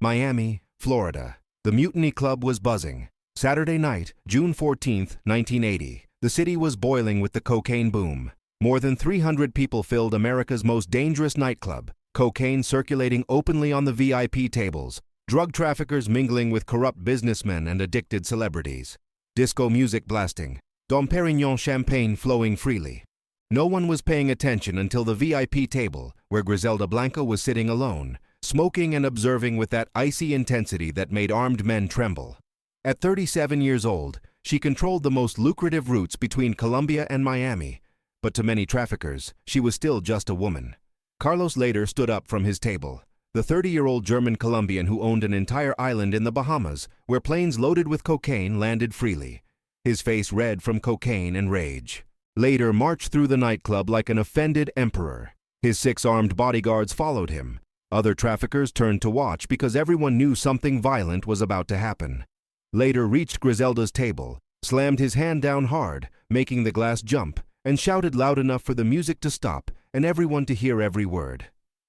Miami, Florida. The Mutiny Club was buzzing. Saturday night, June 14, 1980. The city was boiling with the cocaine boom. More than 300 people filled America's most dangerous nightclub, cocaine circulating openly on the VIP tables, drug traffickers mingling with corrupt businessmen and addicted celebrities, disco music blasting, Dom Perignon champagne flowing freely. No one was paying attention until the VIP table, where Griselda Blanco was sitting alone, smoking and observing with that icy intensity that made armed men tremble. At 37 years old, she controlled the most lucrative routes between Colombia and Miami, but to many traffickers, she was still just a woman. Carlos later stood up from his table, the 30-year-old German Colombian who owned an entire island in the Bahamas, where planes loaded with cocaine landed freely, his face red from cocaine and rage. Later marched through the nightclub like an offended emperor. His 6 armed bodyguards followed him. Other traffickers turned to watch because everyone knew something violent was about to happen. Later reached Griselda's table, slammed his hand down hard, making the glass jump, and shouted loud enough for the music to stop and everyone to hear every word.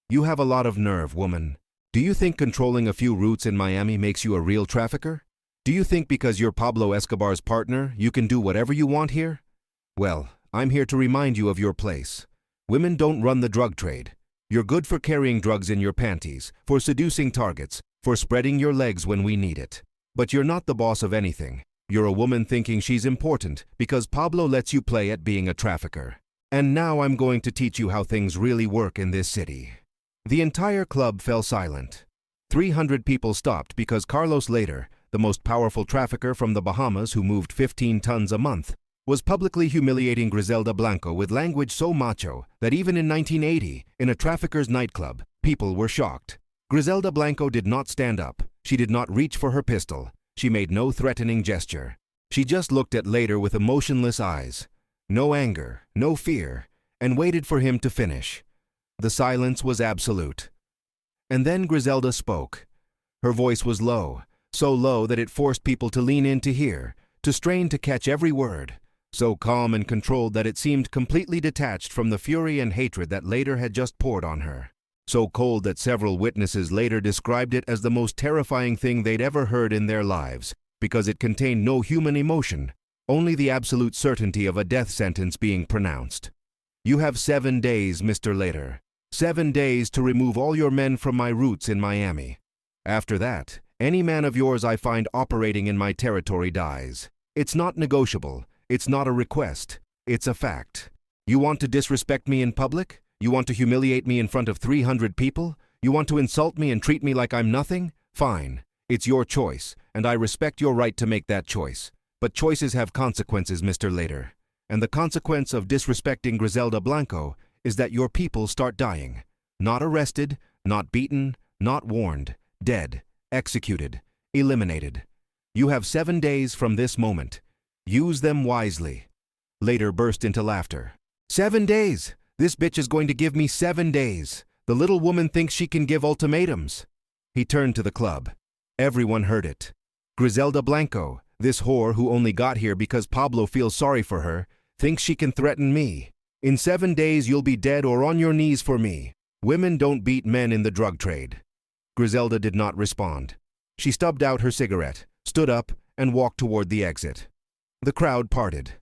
"You have a lot of nerve, woman. Do you think controlling a few routes in Miami makes you a real trafficker? Do you think because you're Pablo Escobar's partner, you can do whatever you want here? Well, I'm here to remind you of your place. Women don't run the drug trade. You're good for carrying drugs in your panties, for seducing targets, for spreading your legs when we need it. But you're not the boss of anything. You're a woman thinking she's important because Pablo lets you play at being a trafficker. And now I'm going to teach you how things really work in this city." The entire club fell silent. 300 people stopped because Carlos later, the most powerful trafficker from the Bahamas who moved 15 tons a month, was publicly humiliating Griselda Blanco with language so macho that even in 1980, in a trafficker's nightclub, people were shocked. Griselda Blanco did not stand up. She did not reach for her pistol. She made no threatening gesture. She just looked at Later with emotionless eyes. No anger, no fear, and waited for him to finish. The silence was absolute. And then Griselda spoke. Her voice was low, so low that it forced people to lean in to hear, to strain to catch every word. So calm and controlled that it seemed completely detached from the fury and hatred that Later had just poured on her. So cold that several witnesses later described it as the most terrifying thing they'd ever heard in their lives, because it contained no human emotion, only the absolute certainty of a death sentence being pronounced. "You have 7 days, Mr. Later. 7 days to remove all your men from my routes in Miami. After that, any man of yours I find operating in my territory dies. It's not negotiable. It's not a request. It's a fact. You want to disrespect me in public? You want to humiliate me in front of 300 people? You want to insult me and treat me like I'm nothing? Fine. It's your choice, and I respect your right to make that choice. But choices have consequences, Mr. Later. And the consequence of disrespecting Griselda Blanco is that your people start dying. Not arrested, not beaten, not warned. Dead, executed, eliminated. You have 7 days from this moment. Use them wisely." Later burst into laughter. 7 days! This bitch is going to give me 7 days. The little woman thinks she can give ultimatums. He turned to the club. Everyone heard it. Griselda Blanco, this whore who only got here because Pablo feels sorry for her, thinks she can threaten me. In 7 days you'll be dead or on your knees for me. Women don't beat men in the drug trade. Griselda did not respond. She stubbed out her cigarette, stood up, and walked toward the exit. The crowd parted.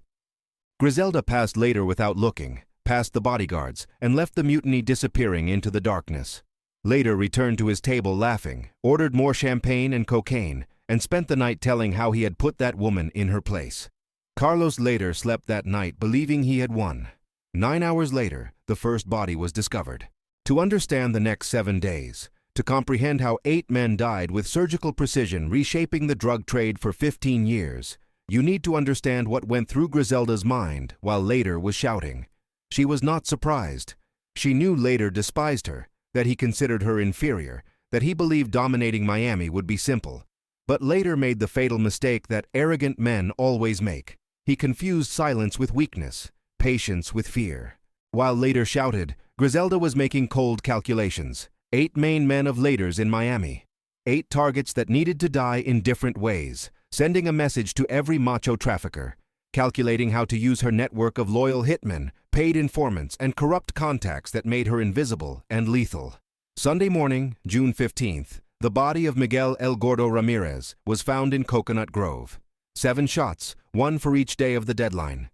Griselda passed Later without looking, past the bodyguards, and left the mutiny disappearing into the darkness. Later returned to his table laughing, ordered more champagne and cocaine, and spent the night telling how he had put that woman in her place. Carlos later slept that night believing he had won. 9 hours later, the first body was discovered. To understand the next 7 days, to comprehend how 8 men died with surgical precision reshaping the drug trade for 15 years, you need to understand what went through Griselda's mind while Later was shouting. She was not surprised. She knew Later despised her, that he considered her inferior, that he believed dominating Miami would be simple. But Later made the fatal mistake that arrogant men always make. He confused silence with weakness, patience with fear. While Later shouted, Griselda was making cold calculations. 8 main men of Later's in Miami. 8 targets that needed to die in different ways, sending a message to every macho trafficker, calculating how to use her network of loyal hitmen, paid informants, and corrupt contacts that made her invisible and lethal. Sunday morning, June 15th, The body of Miguel El Gordo Ramirez was found in Coconut Grove. 7 shots, 1 for each day of the deadline.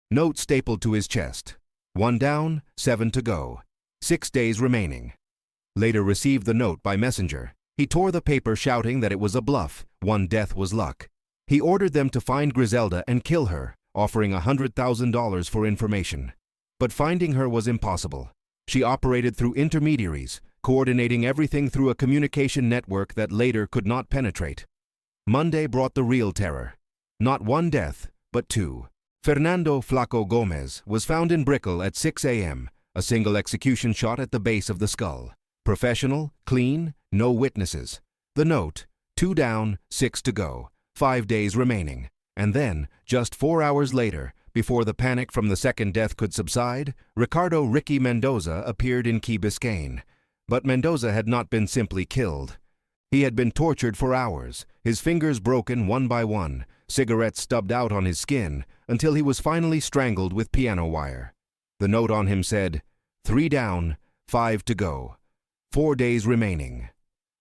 Note stapled to his chest. 1 down, 7 to go. 6 days remaining. Later received the note by messenger. He tore the paper shouting that it was a bluff, 1 death was luck. He ordered them to find Griselda and kill her, offering $100,000 for information. But finding her was impossible. She operated through intermediaries, coordinating everything through a communication network that later could not penetrate. Monday brought the real terror. Not 1 death, but 2. Fernando Flaco Gomez was found in Brickell at 6 a.m., a single execution shot at the base of the skull. Professional, clean, no witnesses. The note, 2 down, 6 to go, 5 days remaining. And then, just 4 hours later, before the panic from the second death could subside, Ricardo Ricky Mendoza appeared in Key Biscayne. But Mendoza had not been simply killed. He had been tortured for hours, his fingers broken one by one, cigarettes stubbed out on his skin, until he was finally strangled with piano wire. The note on him said, 3 down, 5 to go, 4 days remaining.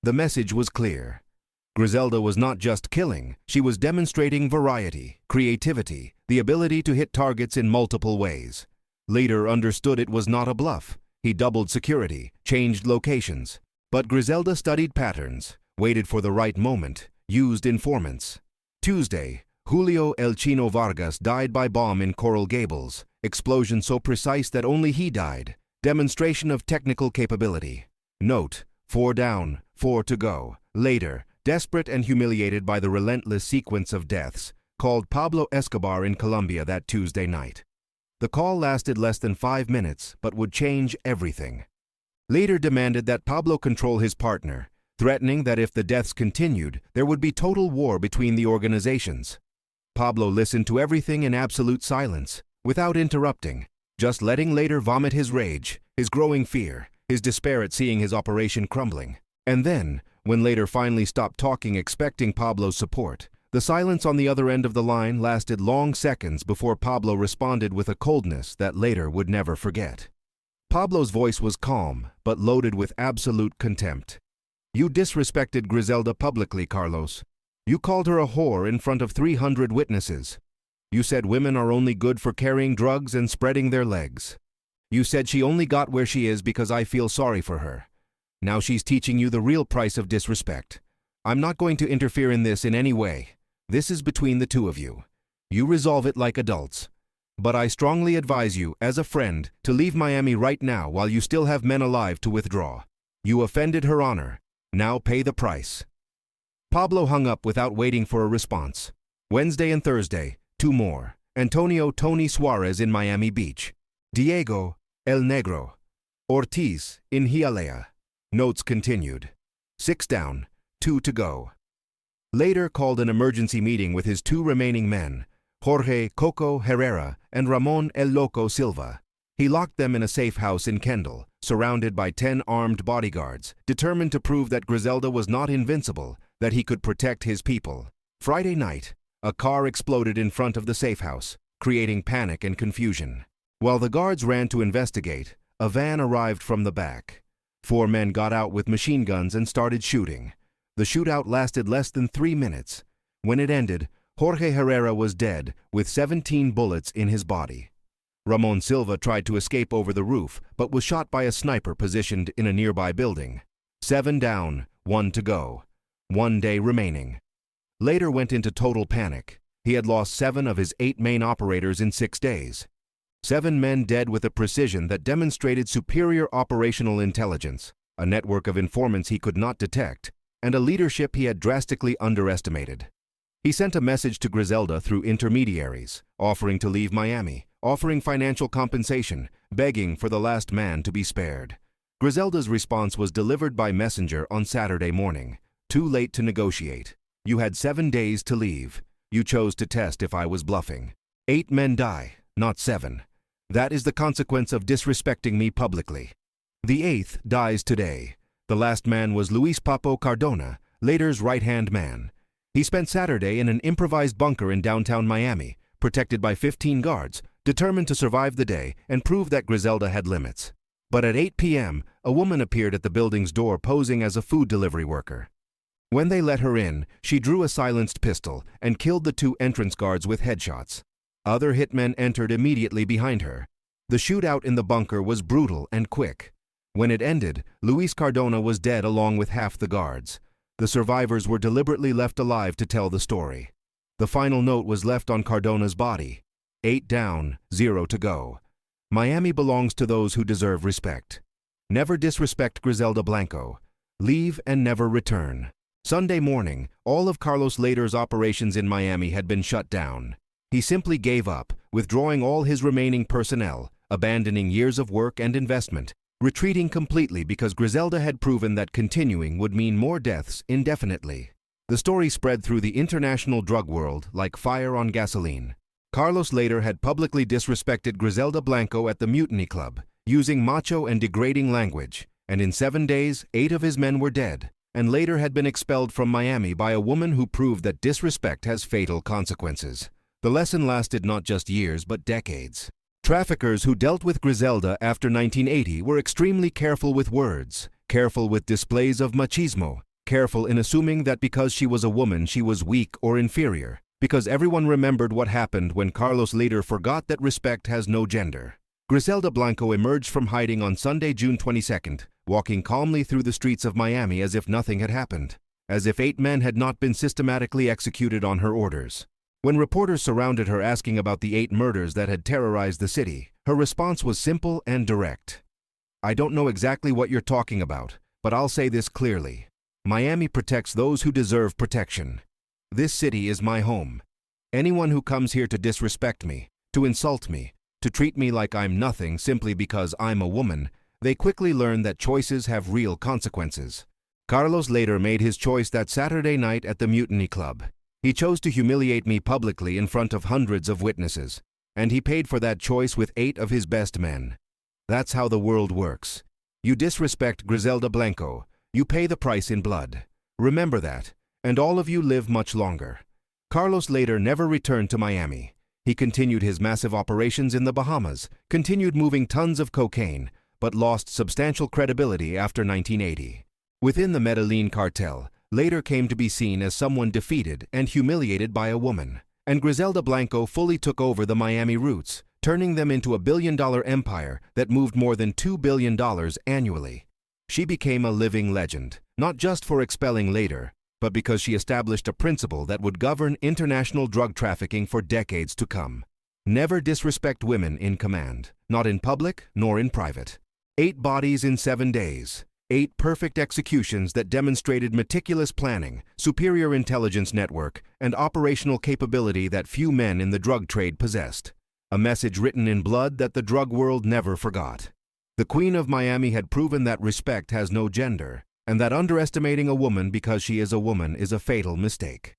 The message was clear. Griselda was not just killing, she was demonstrating variety, creativity, the ability to hit targets in multiple ways. Leader understood it was not a bluff. He doubled security, changed locations. But Griselda studied patterns, waited for the right moment, used informants. Tuesday, Julio El Chino Vargas died by bomb in Coral Gables. Explosion so precise that only he died. Demonstration of technical capability. Note, 4 down, 4 to go. Later, desperate and humiliated by the relentless sequence of deaths, called Pablo Escobar in Colombia that Tuesday night. The call lasted less than 5 minutes, but would change everything. Later demanded that Pablo control his partner, threatening that if the deaths continued, there would be total war between the organizations. Pablo listened to everything in absolute silence, without interrupting, just letting Later vomit his rage, his growing fear, his despair at seeing his operation crumbling. And then, when Later finally stopped talking expecting Pablo's support, the silence on the other end of the line lasted long seconds before Pablo responded with a coldness that Later would never forget. Pablo's voice was calm, but loaded with absolute contempt. You disrespected Griselda publicly, Carlos. You called her a whore in front of 300 witnesses. You said women are only good for carrying drugs and spreading their legs. You said she only got where she is because I feel sorry for her. Now she's teaching you the real price of disrespect. I'm not going to interfere in this in any way. This is between the two of you. You resolve it like adults. But I strongly advise you, as a friend, to leave Miami right now while you still have men alive to withdraw. You offended her honor. Now pay the price. Pablo hung up without waiting for a response. Wednesday and Thursday, 2 more. Antonio Tony Suarez in Miami Beach. Diego El Negro. Ortiz in Hialeah. Notes continued. 6 down, 2 to go. Later called an emergency meeting with his 2 remaining men, Jorge Coco Herrera and Ramon El Loco Silva. He locked them in a safe house in Kendall, surrounded by 10 armed bodyguards, determined to prove that Griselda was not invincible, that he could protect his people. Friday night, a car exploded in front of the safe house, creating panic and confusion. While the guards ran to investigate, a van arrived from the back. 4 men got out with machine guns and started shooting. The shootout lasted less than 3 minutes. When it ended, Jorge Herrera was dead, with 17 bullets in his body. Ramon Silva tried to escape over the roof, but was shot by a sniper positioned in a nearby building. 7 down, 1 to go. 1 day remaining. Later went into total panic. He had lost 7 of his 8 main operators in 6 days. 7 men dead with a precision that demonstrated superior operational intelligence, a network of informants he could not detect, and a leadership he had drastically underestimated. He sent a message to Griselda through intermediaries, offering to leave Miami, offering financial compensation, begging for the last man to be spared. Griselda's response was delivered by messenger on Saturday morning. Too late to negotiate. You had 7 days to leave. You chose to test if I was bluffing. 8 men die, not 7. That is the consequence of disrespecting me publicly. The 8th dies today. The last man was Luis Papo Cardona, Later's right-hand man. He spent Saturday in an improvised bunker in downtown Miami, protected by 15 guards, determined to survive the day and prove that Griselda had limits. But at 8 p.m., a woman appeared at the building's door posing as a food delivery worker. When they let her in, she drew a silenced pistol and killed the 2 entrance guards with headshots. Other hitmen entered immediately behind her. The shootout in the bunker was brutal and quick. When it ended, Luis Cardona was dead along with half the guards. The survivors were deliberately left alive to tell the story. The final note was left on Cardona's body: 8 down, 0 to go. Miami belongs to those who deserve respect. Never disrespect Griselda Blanco. Leave and never return. Sunday morning, all of Carlos Leder's operations in Miami had been shut down. He simply gave up, withdrawing all his remaining personnel, abandoning years of work and investment, retreating completely because Griselda had proven that continuing would mean more deaths indefinitely. The story spread through the international drug world like fire on gasoline. Carlos Leder had publicly disrespected Griselda Blanco at the Mutiny Club, using macho and degrading language, and in 7 days, 8 of his men were dead, and Leder had been expelled from Miami by a woman who proved that disrespect has fatal consequences. The lesson lasted not just years but decades. Traffickers who dealt with Griselda after 1980 were extremely careful with words, careful with displays of machismo, careful in assuming that because she was a woman she was weak or inferior, because everyone remembered what happened when Carlos Leder forgot that respect has no gender. Griselda Blanco emerged from hiding on Sunday, June 22nd, walking calmly through the streets of Miami as if nothing had happened, as if 8 men had not been systematically executed on her orders. When reporters surrounded her asking about the 8 murders that had terrorized the city, her response was simple and direct. "I don't know exactly what you're talking about, but I'll say this clearly. Miami protects those who deserve protection. This city is my home. Anyone who comes here to disrespect me, to insult me, to treat me like I'm nothing simply because I'm a woman, they quickly learn that choices have real consequences." Carlos Leder made his choice that Saturday night at the Mutiny Club. He chose to humiliate me publicly in front of hundreds of witnesses, and he paid for that choice with 8 of his best men. That's how the world works. You disrespect Griselda Blanco, you pay the price in blood. Remember that, and all of you live much longer. Carlos Leder never returned to Miami. He continued his massive operations in the Bahamas, continued moving tons of cocaine, but lost substantial credibility after 1980. Within the Medellin cartel, Leder came to be seen as someone defeated and humiliated by a woman, and Griselda Blanco fully took over the Miami roots, turning them into a billion-dollar empire that moved more than $2 billion annually. She became a living legend, not just for expelling Leder, but because she established a principle that would govern international drug trafficking for decades to come. Never disrespect women in command, not in public nor in private. 8 bodies in 7 days. 8 perfect executions that demonstrated meticulous planning, superior intelligence network, and operational capability that few men in the drug trade possessed. A message written in blood that the drug world never forgot. The Queen of Miami had proven that respect has no gender, and that underestimating a woman because she is a woman is a fatal mistake.